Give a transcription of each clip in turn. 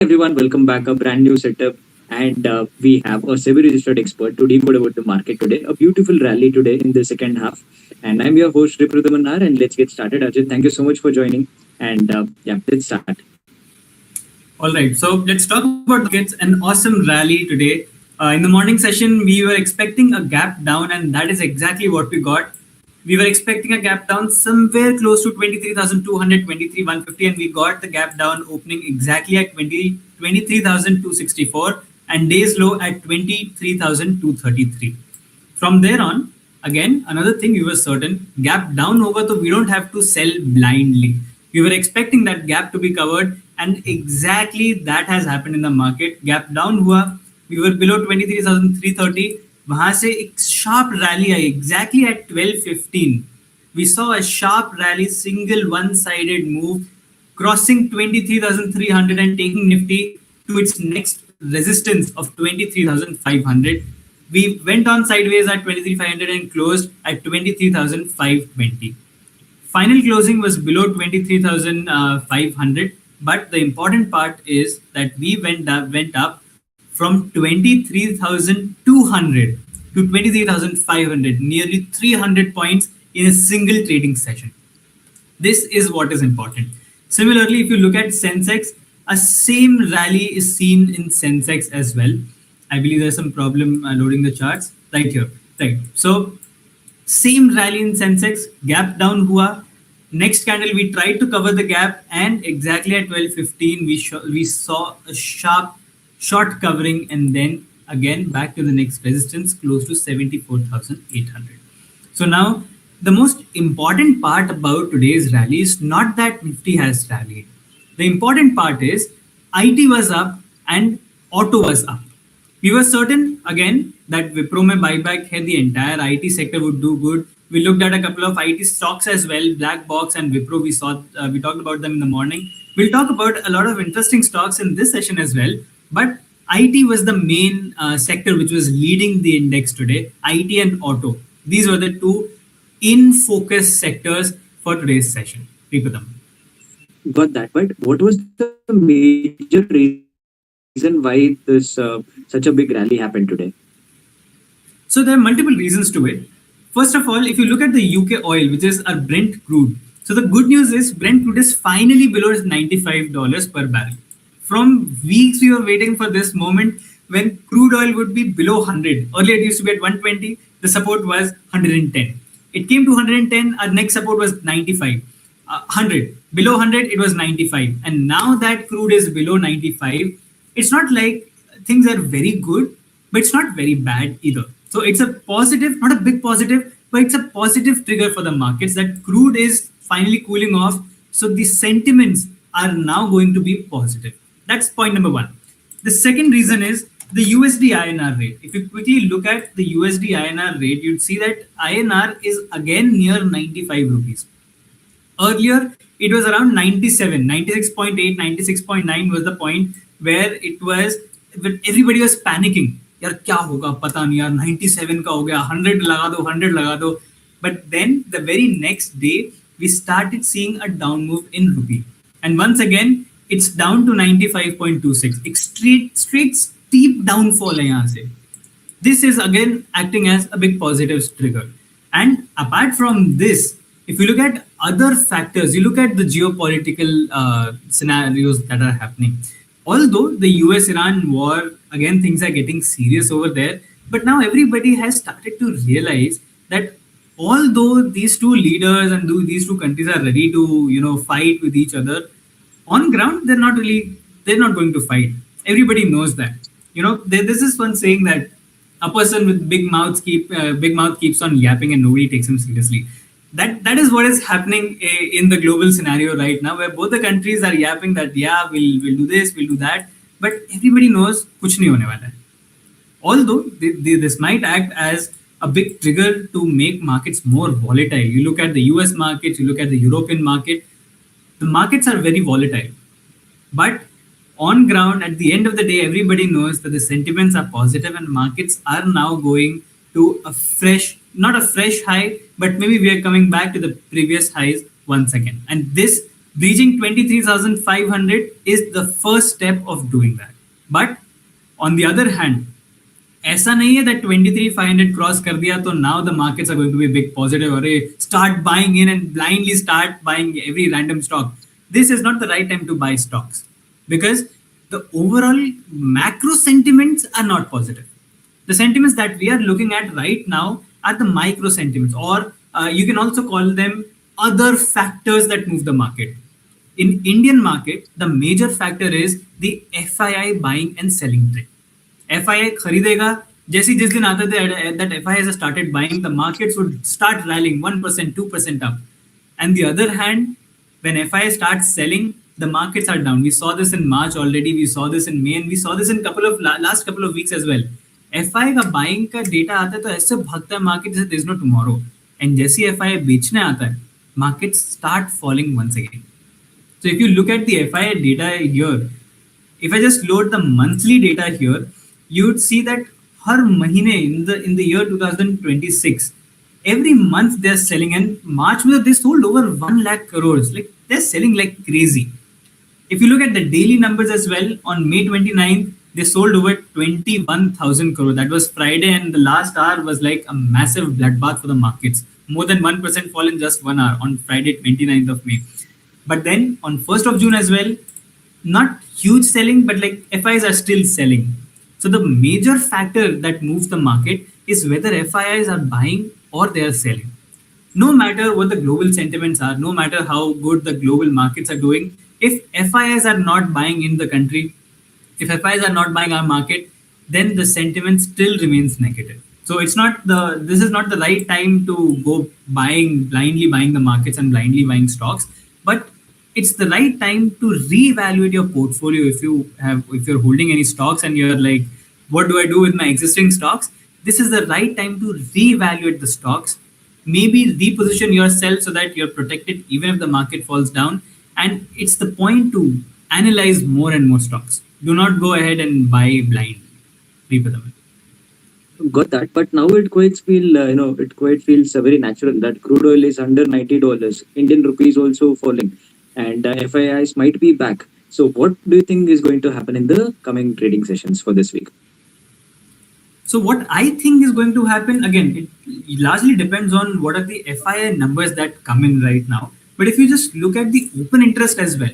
everyone, welcome back. A brand new setup, and we have a semi-registered expert to decode about the market today. A beautiful rally today in the second half, and I'm your host Riprudamanar, and let's get started. Arjit, thank you so much for joining, and yeah, let's start. All right, so let's talk about the markets. An awesome rally today. In the morning session, we were expecting a gap down, and that is exactly what we got. We were expecting a gap down somewhere close to 23,200, 23,150, and we got the gap down opening exactly at 23,264 and days low at 23,233. From there on, again, another thing we were certain gap down hoga, so we don't have to sell blindly. We were expecting that gap to be covered, and exactly that has happened in the market. Gap down hua, we were below 23,330. वहां से एक sharp rally I exactly at 12:15. We saw a sharp rally, single one-sided move, crossing 23,300 and taking Nifty to its next resistance of 23,500. We went on sideways at 23,500 and closed at 23,520. Final closing was below 23,500, but the important part is that we went up from 23,200 to 23,500, nearly 300 points in a single trading session. This is what is important. Similarly, if you look at Sensex, a same rally is seen in Sensex as well. I believe there's some problem loading the charts right here. Right. So same rally in Sensex, gap down hua. Next candle, we tried to cover the gap, and exactly at 12:15, we saw a sharp short covering, and then again back to the next resistance close to 74,800. So now the most important part about today's rally is not that Nifty has rallied. The important part is IT was up and auto was up. We were certain again that Wipro mein buyback hai, the entire IT sector would do good. We looked at a couple of IT stocks as well, Black Box and Wipro. We talked about them in the morning. We'll talk about a lot of interesting stocks in this session as well. But IT was the main sector which was leading the index today. IT and auto. These were the two in focus sectors for today's session. Ripadam. Got that, but what was the major reason why this such a big rally happened today? So there are multiple reasons to it. First of all, if you look at the UK oil, which is our Brent crude, so the good news is Brent crude is finally below $95 per barrel. From weeks we were waiting for this moment when crude oil would be below 100. Earlier it used to be at 120. The support was 110. It came to 110. Our next support was 95. 100. Below 100, it was 95. And now that crude is below 95, it's not like things are very good, but it's not very bad either. So it's a positive, not a big positive, but it's a positive trigger for the markets that crude is finally cooling off. So the sentiments are now going to be positive. That's point number one. The second reason is the USD INR rate. If you quickly look at the USD INR rate, you'd see that INR is again near 95 rupees. Earlier, it was around 97, 96.8, 96.9 was the point where it was, when everybody was panicking. यार क्या होगा पता नहीं यार 97 का हो गया 100 लगा दो 100 लगा दो. But then the very next day we started seeing a down move in rupee, and once again it's down to 95.26. Straight steep downfall है यहाँ से. This is again acting as a big positive trigger. And apart from this, if you look at other factors, you look at the geopolitical scenarios that are happening. Although the US-Iran war, again, things are getting serious over there, but now everybody has started to realize that although these two leaders and these two countries are ready to, fight with each other, on ground, they're not going to fight. Everybody knows that. There's this one saying that a person with big mouth keeps on yapping and nobody takes him seriously. That is what is happening in the global scenario right now, where both the countries are yapping that we'll do this, we'll do that, but everybody knows kuch nahi hone wala hai. Although this might act as a big trigger to make markets more volatile. You look at the US markets, you look at the European market, the markets are very volatile. But on ground, at the end of the day, everybody knows that the sentiments are positive and markets are now going to not a fresh high, but maybe we are coming back to the previous highs once again. And this Breaching 23,500 is the first step of doing that. But on the other hand, ऐसा नहीं है that 23,500 cross कर दिया तो now the markets are going to be a big positive or start buying in and blindly start buying every random stock. This is not the right time to buy stocks because the overall macro sentiments are not positive. The sentiments that we are looking at right now are the micro sentiments, or you can also call them other factors that move the market. In Indian market, the major factor is the FII buying and selling trend. FII खरीदेगा जैसे जिस दिन आता था that FII has started buying, the markets would start rallying 1%, 2% up. And the other hand, when FII starts selling, the markets are down. We saw this in March already. We saw this in May, and we saw this in last couple of weeks as well. FII का buying का data आता है तो ऐसे भागता है market जैसे there is no tomorrow. And जैसे FII बेचने आता है, markets start falling once again. So if you look at the FII data here, if I just load the monthly data here, you would see that हर महीने in the year 2026, every month they're selling, and March they sold over 1 lakh crores. Like they're selling like crazy. If you look at the daily numbers as well, on May 29th, they sold over 21,000 crores. That was Friday, and the last hour was like a massive bloodbath for the markets. More than 1% fall in just 1 hour on Friday 29th of May. But then on 1st of June as well, not huge selling, but like FIs are still selling. So the major factor that moves the market is whether FIs are buying or they are selling. No matter what the global sentiments are, no matter how good the global markets are doing, if FIs are not buying in the country, if FIs are not buying our market, then the sentiment still remains negative. So this is not the right time to go blindly buying the markets and blindly buying stocks, but it's the right time to reevaluate your portfolio. If you're holding any stocks and you're like, what do I do with my existing stocks? This is the right time to reevaluate the stocks, maybe reposition yourself so that you're protected even if the market falls down. And it's the point to analyze more and more stocks. Do not go ahead and buy blind. Got that, but now it quite feels very natural that crude oil is under $90. Indian rupee is also falling, and FIIs might be back. So, what do you think is going to happen in the coming trading sessions for this week? So, what I think is going to happen, again, it largely depends on what are the FII numbers that come in right now. But if you just look at the open interest as well,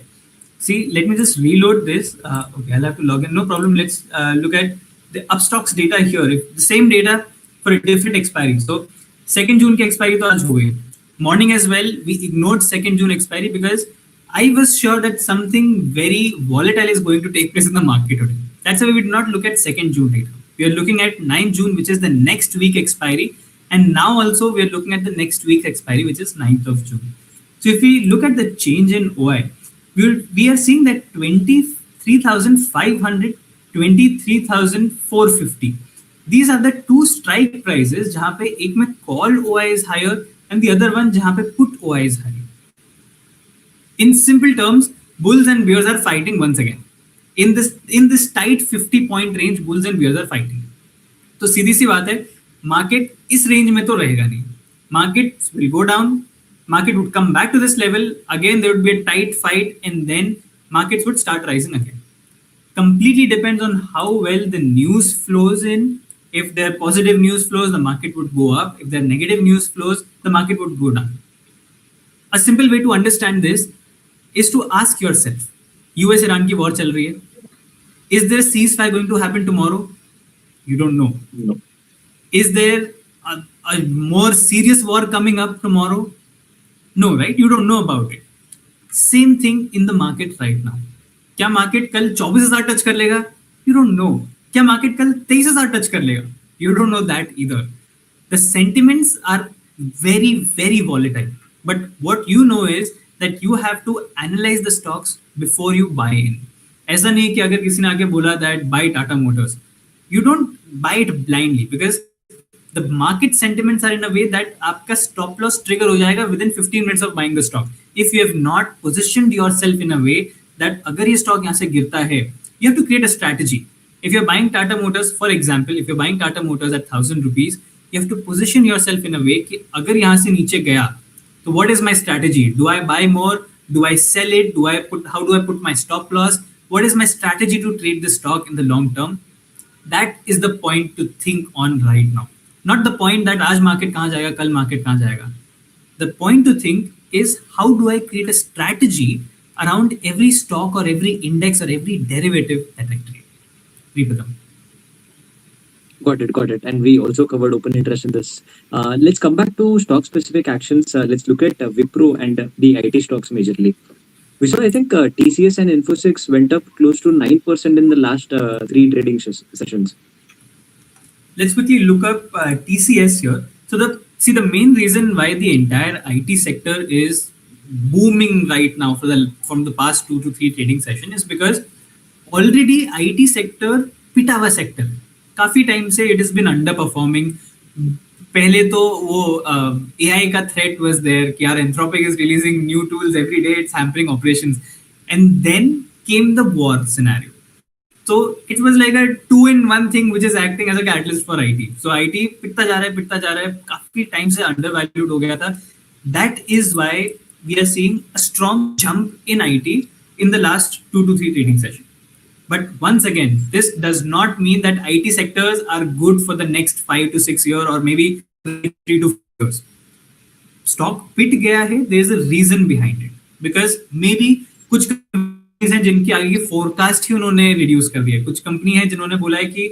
see, let me just reload this. Okay, I'll have to log in. No problem. Let's look at the upstocks data here. If the same data for a different expiry. So, 2nd June की expiry तो आज हो गई. Morning as well, we ignored 2nd June expiry because I was sure that something very volatile is going to take place in the market today. That's why we did not look at 2nd June data. We are looking at 9th June, which is the next week expiry. And now also we are looking at the next week's expiry, which is 9th of June. So if we look at the change in OI, we are seeing that 23,500, 23,450. These are the two strike prices जहाँ पे एक में call OI is higher and the other one जहाँ पे put OI is higher. In simple terms, bulls and bears are fighting once again. In this tight 50-point range, bulls and bears are fighting. तो सीधी सी बात है, market इस range में तो रहेगा नहीं. Markets will go down. Market would come back to this level. Again, there would be a tight fight, and then markets would start rising again. Completely depends on how well the news flows in. If there are positive news flows, the market would go up. If there are negative news flows, the market would go down. A simple way to understand this is to ask yourself, US-Iran की war चल रही है. Is there a ceasefire going to happen tomorrow? You don't know. No. Is there a more serious war coming up tomorrow? No, right? You don't know about it. Same thing in the market right now. क्या market कल 24,000 touch कर लेगा? You don't know. क्या market कल 23,000 touch कर लेगा? You don't know that either. The sentiments are very, very volatile. But what you know is that you have to analyze the stocks before you buy in. ऐसा नहीं कि अगर किसी ने आके बोला that buy Tata Motors, you don't buy it blindly because the market sentiments are in a way that आपका stop loss trigger हो जाएगा within 15 minutes of buying the stock. If you have not positioned yourself in a way that अगर ये stock यहाँ से गिरता है, you have to create a strategy. If you're buying Tata Motors, for example, if you're buying Tata Motors at 1,000 rupees, you have to position yourself in a way कि अगर यहाँ से नीचे गया, so what is my strategy? Do I buy more Do I sell it? How do I put my stop loss? What is my strategy to trade the stock in the long term? That is the point to think on right now. Not the point that आज market कहाँ जाएगा, कल market कहाँ जाएगा. The point to think is how do I create a strategy around every stock or every index or every derivative that I trade. Ripadam. Got it. And we also covered open interest in this. Let's come back to stock specific actions. Let's look at Wipro and the IT stocks majorly. We saw, I think, TCS and Infosys went up close to 9% in the last three trading sessions. Let's quickly look up TCS here. So the main reason why the entire IT sector is booming right now from the past 2 to 3 trading session is because already IT sector पिटा हुआ sector काफी time से it has been underperforming. पहले तो वो AI का threat was there कि यार Anthropic is releasing new tools every day, it's hampering operations, and then came the war scenario. So it was like a 2-in-1 thing which is acting as a catalyst for IT. So IT पिटता जा रहा है काफी time से undervalued हो गया था. That is why we are seeing a strong jump in IT in the last 2 to 3 trading sessions. But once again, this does not mean that IT sectors are good for the next 5 to 6 years or maybe 3 to 4 years. Stock पिट गया है, there is a reason behind it. Because maybe कुछ companies हैं जिनकी आगे की forecast ही उन्होंने reduce कर दिया. कुछ कंपनी है जिन्होंने बोला है कि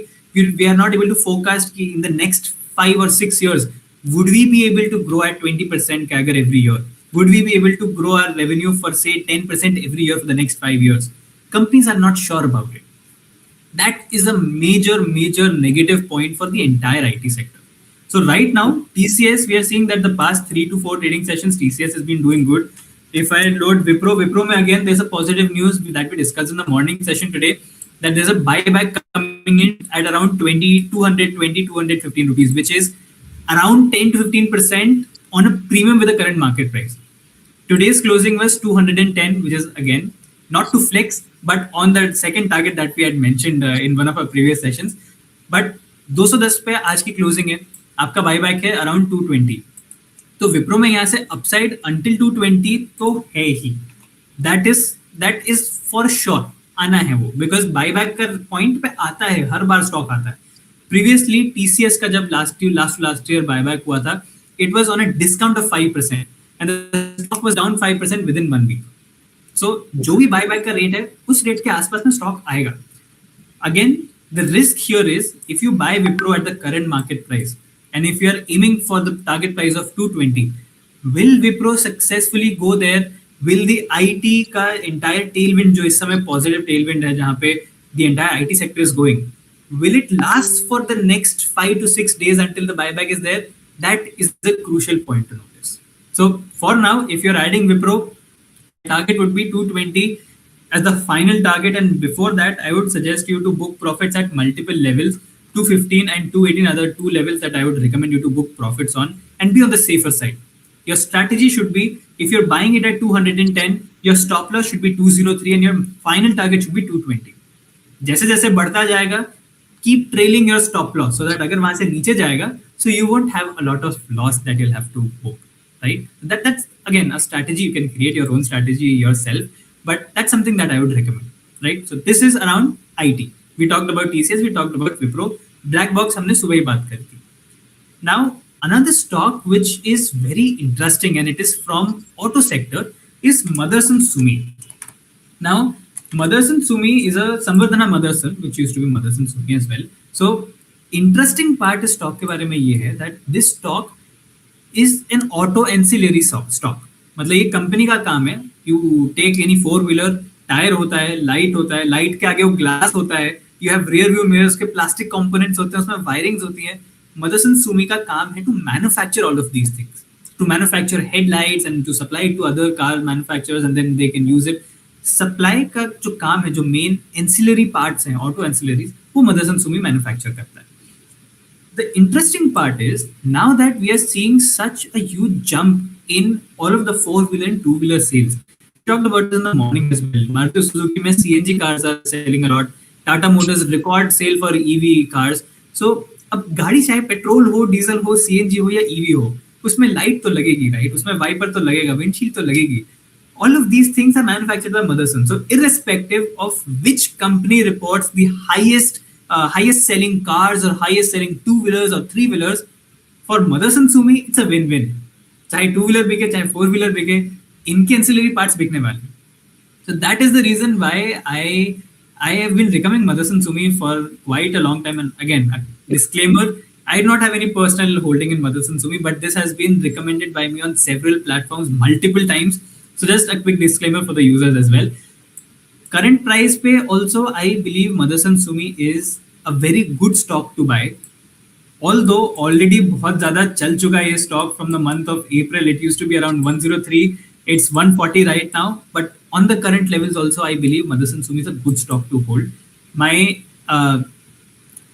we are not able to forecast कि in the next 5 or 6 years would we be able to grow at 20% CAGR every year? Would we be able to grow our revenue for say 10% every year for the next 5 years? Companies are not sure about it. That is a major negative point for the entire IT sector. So right now, TCS, we are seeing that the past 3 to 4 trading sessions, TCS has been doing good. If I load Wipro mein again, there's a positive news that we discussed in the morning session today, that there's a buyback coming in at around 215 rupees, which is around 10 to 15% on a premium with the current market price. Today's closing was 210, which is again not to flex, but on the second target that we had mentioned in one of our previous sessions. But 210 पे आज की closing है, आपका buyback है around 220. तो विप्रो में यहाँ से अपसाइड अंटिल 220 तो है ही. दैट इज फॉर श्योर आना है वो, बिकॉज बायबैक का पॉइंट पे आता है, हर बार स्टॉक आता है. प्रीवियसली टीसीएस का जब लास्ट ईयर बायबैक हुआ था, it was on a discount of 5% and the stock was down 5% within 1 week. So जो भी बायबैक का रेट है उस रेट के आसपास में स्टॉक आएगा. Again the risk here is if you buy Wipro at the current market price and if you are aiming for the target price of 220, will Wipro successfully go there? Will the IT का entire tailwind जो इस समय positive tailwind है जहाँ पे the entire IT sector is going, will it last for the next 5 to 6 days until the buyback is there? That is the crucial point to notice. So for now, if you're adding Wipro, target would be 220 as the final target, and before that I would suggest you to book profits at multiple levels. 215 and 218 other two levels that I would recommend you to book profits on and be on the safer side. Your strategy should be, if you're buying it at 210, your stop loss should be 203 and your final target should be 220. जैसे जैसे बढ़ता जाएगा, keep trailing your stop loss so that अगर वहां से नीचे जाएगा, so you won't have a lot of loss that you'll have to book, right? That's again a strategy. You can create your own strategy yourself, but that's something that I would recommend, right? So this is around IT. We talked about TCS, we talked about Wipro. Black box हमने सुबह ही बात करी थी. Now another stock which is very interesting and it is from auto sector is Motherson Sumi. Now Motherson Sumi is a Samvardhana Motherson which used to be Motherson Sumi as well. So interesting part इस stock के बारे में ये है that this stock is an auto ancillary stock. मतलब ये company का काम है, यू टेक एनी 4-व्हीलर, टायर होता है, लाइट के आगे वो ग्लास होता है, you have rear view mirrors के plastic components होते हैं, उसमें वायरिंग्स होती है. मदरसन सुमी का काम है to manufacture all of these things, to manufacture headlights and to supply it to other car manufacturers and then they can use it. Supply का जो काम है, जो main ancillary parts हैं, auto ancillaries, वो मदरसन सुमी manufacture करता है. The interesting part is now that we are seeing such a huge jump in all of the 4-wheeler and 2-wheeler sales. We talked about it in the morning as well. Maruti Suzuki में CNG cars are selling a lot. Tata Motors record sale for EV cars. So अब गाड़ी चाहे petrol हो, diesel हो, CNG हो या EV हो, उसमें लाइट तो लगेगी, राइट? उसमें वाइपर तो लगेगा, विंडशील्ड तो लगेगी. All of these things are manufactured by Motherson. So irrespective of which company reports the highest selling cars or highest selling two-wheelers or three-wheelers, for Motherson Sumi, it's a win-win. चाहे two wheeler बिके चाहे four wheeler बिके, इनके ancillary parts बिकने वाले. So that is the reason why I have been recommending Motherson Sumi for quite a long time. And again, a disclaimer: I do not have any personal holding in Motherson Sumi, but this has been recommended by me on several platforms multiple times. So just a quick disclaimer for the users as well. Current price pay also, I believe Motherson Sumi is a very good stock to buy. Although already बहुत ज़्यादा चल चुका है ये stock from the month of April. It used to be around 103. It's 140 right now. But on the current levels also, I believe Motherson Sumi is a good stock to hold. My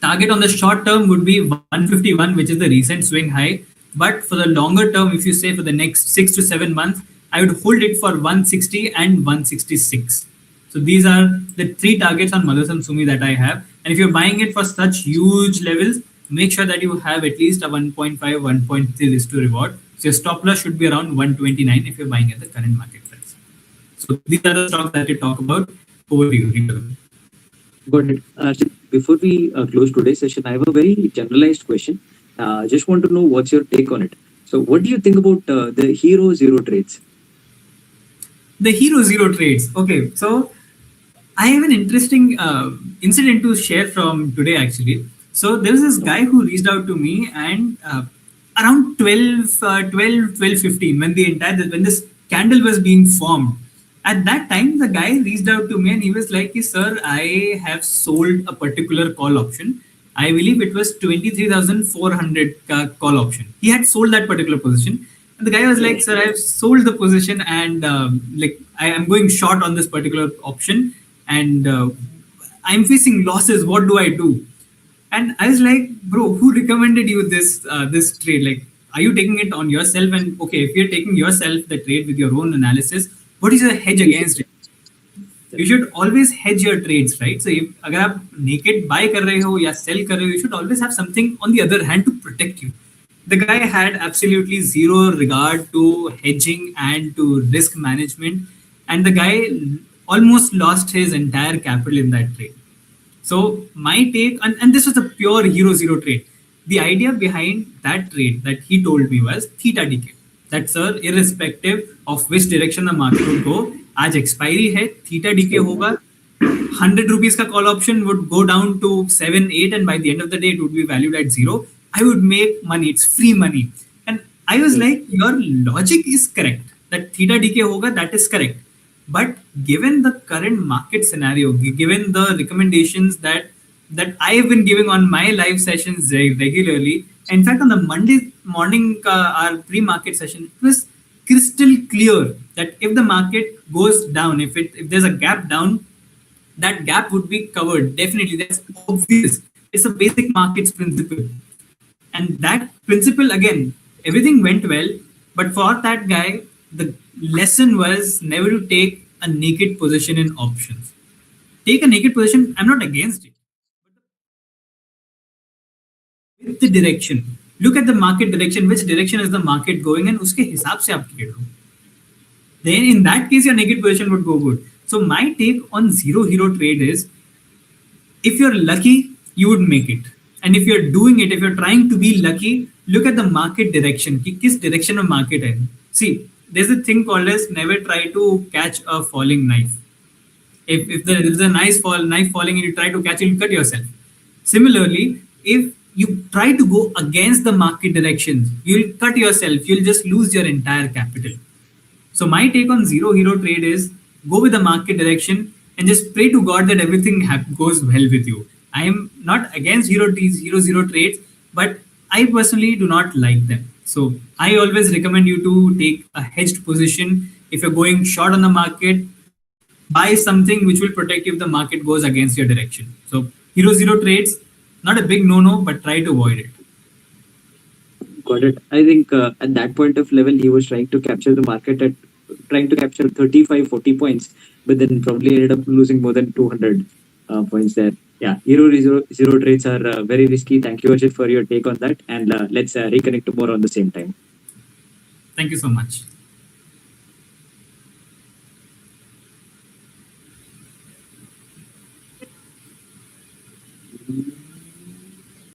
target on the short term would be 151, which is the recent swing high. But for the longer term, if you say for the next 6 to 7 months, I would hold it for 160 and 166. So these are the three targets on Motherson Sumi that I have. And if you're buying it for such huge levels, make sure that you have at least a 1.5, 1.3 risk to reward. So your stop loss should be around 129 if you're buying at the current market price. So these are the stocks that we talk about. Over to you. Got it. Before we close today's session, I have a very generalized question. Just want to know what's your take on it. So what do you think about the Hero Zero trades? The Hero Zero trades. Okay, so I have an interesting incident to share from today actually. So there was this guy who reached out to me, and around 12:15, when this candle was being formed, at that time the guy reached out to me and he was like, "Sir, I have sold a particular call option. I believe it was 23,400 call option. He had sold that particular position." And the guy was like, "Sir, I've sold the position, and like I am going short on this particular option, and I'm facing losses. What do I do?" And I was like, "Bro, who recommended you this trade? Like, are you taking it on yourself? And okay, if you're taking yourself the trade with your own analysis, what is your hedge against it? You should always hedge your trades, right? So if अगर आप naked buy कर रहे हो या sell कर रहे हो, you should always have something on the other hand to protect you." The guy had absolutely zero regard to hedging and to risk management, and the guy almost lost his entire capital in that trade. So my take, and this was a pure Hero Zero trade. The idea behind that trade that he told me was theta decay. That, sir, irrespective of which direction the market would go, आज expiry है, theta decay होगा, 100 rupees का call option would go down to 7, 8, and by the end of the day, it would be valued at 0. I would make money. It's free money. And I was like, your logic is correct. That theta decay hoga, that is correct. But given the current market scenario, given the recommendations that I have been giving on my live sessions regularly, in fact, on the Monday morning, our pre-market session, it was crystal clear that if the market goes down, if there's a gap down, that gap would be covered. Definitely, that's obvious. It's a basic markets principle. And that principle, again, everything went well. But for that guy, the lesson was never to take a naked position in options. Take a naked position, I'm not against it. With the direction. Look at the market direction, which direction is the market going, and uske hisab se aap trade lo. Then in that case, your naked position would go good. So my take on zero hero trade is, if you're lucky, you would make it. And if you're doing it, if you're trying to be lucky, look at the market direction. कि किस direction of market है. See, there's a thing called as never try to catch a falling knife. If there's a knife falling and you try to catch it, you'll cut yourself. Similarly, if you try to go against the market directions, you'll cut yourself. You'll just lose your entire capital. So my take on zero hero trade is, go with the market direction and just pray to God that everything goes well with you. I am not against zero trades, but I personally do not like them. So I always recommend you to take a hedged position. If you're going short on the market, buy something which will protect you if the market goes against your direction. So hero zero trades, not a big no, but try to avoid it. Got it. I think at that point of level, he was trying to capture the market at trying to capture 35, 40 points, but then probably ended up losing more than 200 points there. Yeah, zero trades are very risky. Thank you, Arjit, for your take on that. And let's reconnect more on the same time. Thank you so much.